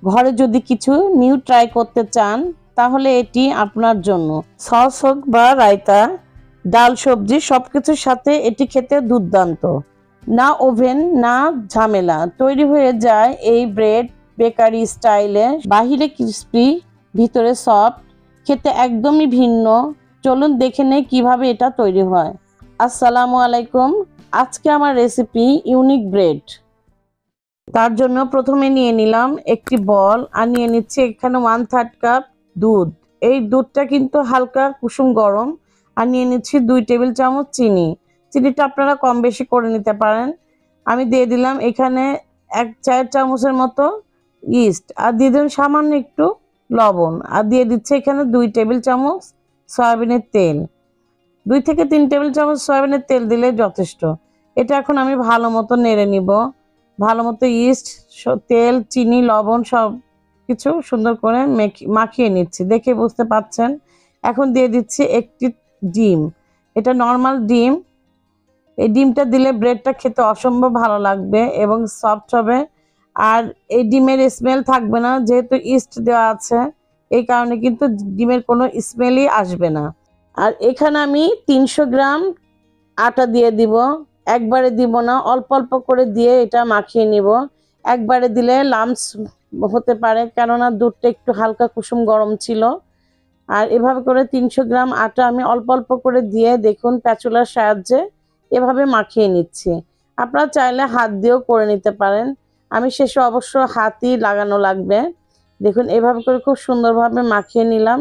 ঘরে যদি কিছু নিউ ট্রাই করতে চান তাহলে এটি আপনার জন্য। সস হোক বা রায়তা, ডাল, সবজি সবকিছুর সাথে এটি খেতে দুর্দান্ত। না ওভেন না ঝামেলা, তৈরি হয়ে যায় এই ব্রেড বেকারি স্টাইলে। বাহিরে ক্রিস্পি, ভিতরে সফট, খেতে একদমই ভিন্ন। চলুন দেখে নেই কিভাবে এটা তৈরি হয়। আসসালামু আলাইকুম। আজকে আমার রেসিপি ইউনিক ব্রেড। তার জন্য প্রথমে নিয়ে নিলাম একটি বল আর নিয়ে নিচ্ছি এখানে 1/3 কাপ দুধ। এই দুধটা কিন্তু হালকা কুসুম গরম। আর নিয়ে নিচ্ছি 2 টেবিল চামচ চিনি। চিনিটা আপনারা কম বেশি করে নিতে পারেন। আমি দিয়ে দিলাম এখানে 1 চায়ের চামচের মতো ইস্ট, আর দিয়ে দিলাম সামান্য একটু লবণ, আর দিয়ে দিচ্ছি এখানে 2 টেবিল চামচ সয়াবিনের তেল। 2 থেকে 3 টেবিল চামচ সয়াবিনের তেল দিলে যথেষ্ট। এটা এখন আমি ভালো মতো নেড়ে নিব। ভালো মতো ইস্ট, তেল, চিনি, লবণ সব কিছু সুন্দর করে মাখিয়ে নিচ্ছি, দেখে বুঝতে পাচ্ছেন। এখন দিয়ে দিচ্ছি একটি ডিম। এটা নর্মাল ডিম। এই ডিমটা দিলে ব্রেডটা খেতে অসম্ভব ভালো লাগবে এবং সফট হবে। আর এই ডিমের স্মেল থাকবে না, যেহেতু ইস্ট দেওয়া আছে এই কারণে কিন্তু ডিমের কোনো স্মেলই আসবে না। আর এখানে আমি 300 গ্রাম আটা দিয়ে দিব। একবারে দিব না, অল্প অল্প করে দিয়ে এটা মাখিয়ে নিব। একবারে দিলে লাম্পস হতে পারে, কেননা দুধটা একটু হালকা কুসুম গরম ছিল। আর এভাবে করে 300 গ্রাম আটা আমি অল্প অল্প করে দিয়ে দেখুন প্যাচুলার সাহায্যে এভাবে মাখিয়ে নিচ্ছি। আপনারা চাইলে হাত দিয়েও করে নিতে পারেন। আমি শেষে অবশ্য হাতই লাগানো লাগবে। দেখুন এভাবে করে খুব সুন্দরভাবে মাখিয়ে নিলাম।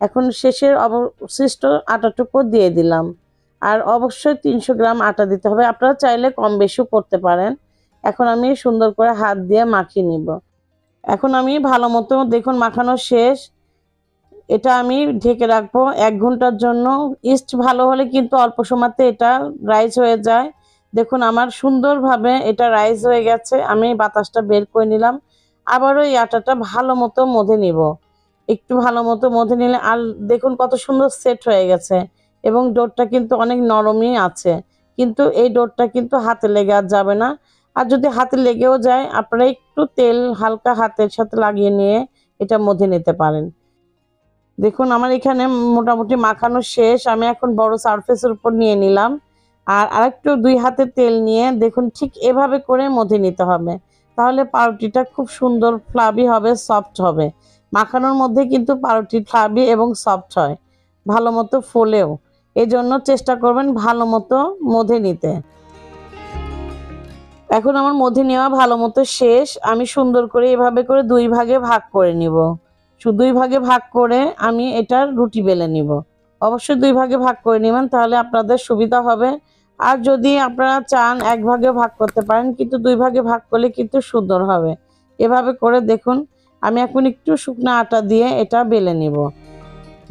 এখন শেষের অবশিষ্ট আটাটুকু দিয়ে দিলাম। আর অবশ্যই 300 গ্রাম আটা দিতে হবে, আপনারা চাইলে কম বেশিও করতে পারেন। এখন আমি সুন্দর করে হাত দিয়ে মাখিয়ে নিব। এখন আমি ভালো মতো দেখুন মাখানো শেষ। এটা আমি ঢেকে রাখবো 1 ঘন্টার জন্য। ইস্ট ভালো হলে কিন্তু অল্প সময়তে এটা রাইস হয়ে যায়। দেখুন আমার সুন্দরভাবে এটা রাইস হয়ে গেছে। আমি বাতাসটা বের করে নিলাম। আবারও এই আটাটা ভালো মতো মধে নিব। একটু ভালো মতো মধে নিলে আর দেখুন কত সুন্দর সেট হয়ে গেছে এবং ডোরটা কিন্তু অনেক নরমই আছে। কিন্তু এই ডোরটা কিন্তু হাতে লেগে আর যাবে না। আর যদি হাতে লেগেও যায় আপনারা একটু তেল হালকা হাতের সাথে লাগিয়ে নিয়ে এটা মধে নিতে পারেন। দেখুন আমার এখানে মোটামুটি মাখানো শেষ। আমি এখন বড় সারফেসের উপর নিয়ে নিলাম। আর আরেকটু 2 হাতে তেল নিয়ে দেখুন ঠিক এভাবে করে মধে নিতে হবে। তাহলে পাউরুটিটা খুব সুন্দর ফ্লাফি হবে, সফট হবে। মাখানোর মধ্যে কিন্তু পাউরুটি ফ্লাফি এবং সফট হয়, ভালো মতো ফোলেও। এজন্য চেষ্টা করবেন ভালো মতো মধে নিতে। এখন আমার মধে নেওয়া ভালো মতো শেষ। আমি সুন্দর করে এভাবে করে 2 ভাগে ভাগ করে নিব। 2 ভাগে ভাগ করে আমি এটার রুটি বেলে নিব। অবশ্যই 2 ভাগে ভাগ করে নেবেন, তাহলে আপনাদের সুবিধা হবে। আর যদি আপনারা চান 1 ভাগে ভাগ করতে পারেন, কিন্তু 2 ভাগে ভাগ করলে কিন্তু সুন্দর হবে। এভাবে করে দেখুন আমি এখন একটু শুকনো আটা দিয়ে এটা বেলে নিব।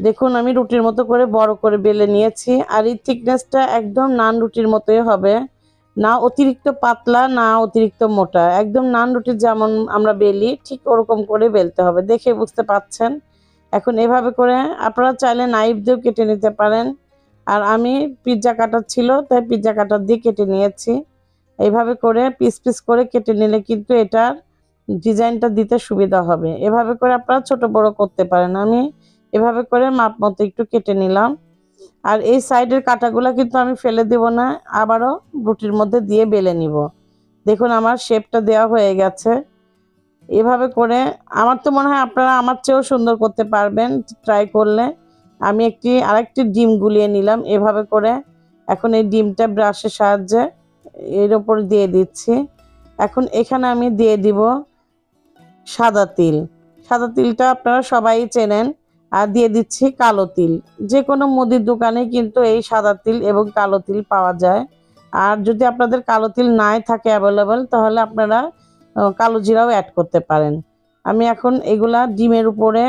দেখুন আমি রুটির মতো করে বড় করে বেলে নিয়েছি। আর এই থিকনেসটা একদম নান রুটির মতোই হবে, না অতিরিক্ত পাতলা না অতিরিক্ত মোটা। একদম নান রুটি যেমন আমরা বেলি ঠিক ওরকম করে বেলতে হবে, দেখে বুঝতে পাচ্ছেন। এখন এভাবে করে আপনারা চাইলে নাইফ দিয়েও কেটে নিতে পারেন। আর আমি পিৎজা কাটার ছিল তাই পিৎজা কাটার দিয়ে কেটে নিয়েছি। এইভাবে করে পিস পিস করে কেটে নিলে কিন্তু এটার ডিজাইনটা দিতে সুবিধা হবে। এভাবে করে আপনারা ছোট বড় করতে পারেন। আমি এভাবে করে মাপ মতো একটু কেটে নিলাম। আর এই সাইডের কাটাগুলো কিন্তু আমি ফেলে দেব না, আবারও রুটির মধ্যে দিয়ে বেলে নিব। দেখুন আমার শেপটা দেওয়া হয়ে গেছে। এভাবে করে আমার তো মনে হয় আপনারা আমার চেয়েও সুন্দর করতে পারবেন ট্রাই করলে। আমি আরেকটি ডিম গুলিয়ে নিলাম এভাবে করে। এখন এই ডিমটা ব্রাশের সাহায্যে এর উপর দিয়ে দিচ্ছি। এখন এখানে আমি দিয়ে দিব সাদা তিল। সাদা তিলটা আপনারা সবাই চেনেন। আর দিয়ে দিচ্ছি কালো তিল। যে কোনো মুদির দোকানে কিন্তু এই সাদা তিল এবং কালো তিল পাওয়া যায়। আর যদি আপনাদের কালো তিল নাই থাকে অ্যাভেলেবল, তাহলে আপনারা কালো জিরাও অ্যাড করতে পারেন। আমি এখন এগুলা ডিমের উপরে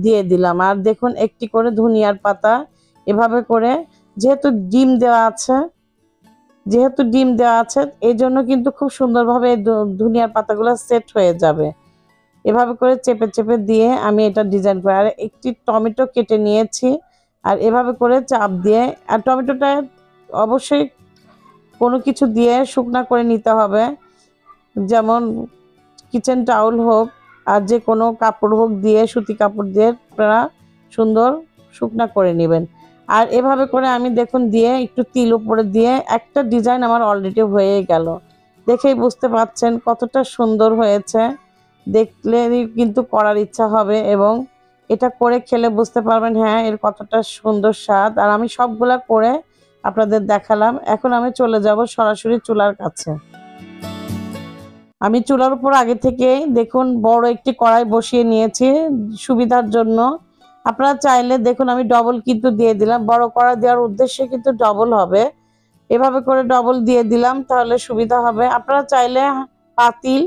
দিয়ে দিলাম। আর দেখুন একটি করে ধনিয়ার পাতা এভাবে করে, যেহেতু ডিম দেওয়া আছে এই জন্য কিন্তু খুব সুন্দরভাবে ধনিয়ার পাতাগুলো সেট হয়ে যাবে। এভাবে করে চেপে চেপে দিয়ে আমি এটা ডিজাইন করি। আর একটি টমেটো কেটে নিয়েছি আর এভাবে করে চাপ দিয়ে, আর টমেটোটা অবশ্যই কোনো কিছু দিয়ে শুকনা করে নিতে হবে, যেমন কিচেন টাওয়েল হোক আর যে কোনো কাপড় হোক দিয়ে, সুতি কাপড় দিয়ে আপনারা সুন্দর শুকনা করে নেবেন। আর এভাবে করে আমি দেখুন দিয়ে একটু তিল উপরে দিয়ে একটা ডিজাইন আমার অলরেডি হয়ে গেল। দেখেই বুঝতে পারছেন কতটা সুন্দর হয়েছে। দেখলে কিন্তু করার ইচ্ছা হবে এবং এটা করে খেলে বুঝতে পারবেন হ্যাঁ এর কতটা সুন্দর স্বাদ। আর আমি সবগুলা করে আপনাদের দেখালাম। এখন আমি চলে যাব সরাসরি চুলার কাছে। আমি চুলার উপর আগে থেকে দেখুন বড় একটি কড়াই বসিয়ে নিয়েছি সুবিধার জন্য। আপনারা চাইলে দেখুন আমি ডবল কিন্তু দিয়ে দিলাম, বড় কড়াই দেওয়ার উদ্দেশ্যে কিন্তু ডবল হবে। এভাবে করে ডবল দিয়ে দিলাম তাহলে সুবিধা হবে। আপনারা চাইলে পাতিল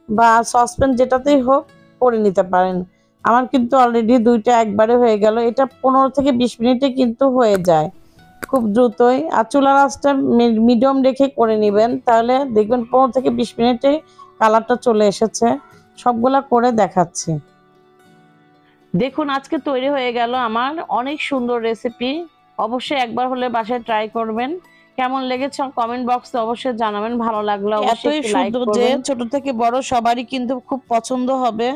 বা সসপ্যান যেটাতেই হোক করে নিতে পারেন। আমার কিন্তু অলরেডি দুইটা একবারে হয়ে গেল। এটা 15 থেকে 20 মিনিটে কিন্তু হয়ে যায় খুব দ্রুতই। আর চুলার আঁচটা মিডিয়াম রেখে করে নেবেন, তাহলে দেখবেন 15 থেকে 20 মিনিটে কালারটা চলে এসেছে। সবগুলা করে দেখাচ্ছি। দেখুন আজকে তৈরি হয়ে গেল আমার অনেক সুন্দর রেসিপি। অবশ্যই একবার হলে বাসায় ট্রাই করবেন। কেমন লেগেছে কমেন্ট বক্সে অবশ্যই জানাবেন। ভালো লাগলে অবশ্যই একটু লাইক করবেন। ছোট থেকে বড় সবারই কিন্তু খুব পছন্দ হবে।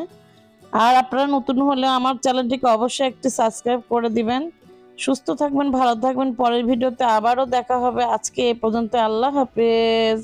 আর আপনারা নতুন হলে আমার চ্যানেলটিকে অবশ্যই একটু সাবস্ক্রাইব করে দিবেন। সুস্থ থাকবেন, ভালো থাকবেন। পরের ভিডিওতে আবারও দেখা হবে। আজকে এ পর্যন্ত। আল্লাহ হাফেজ।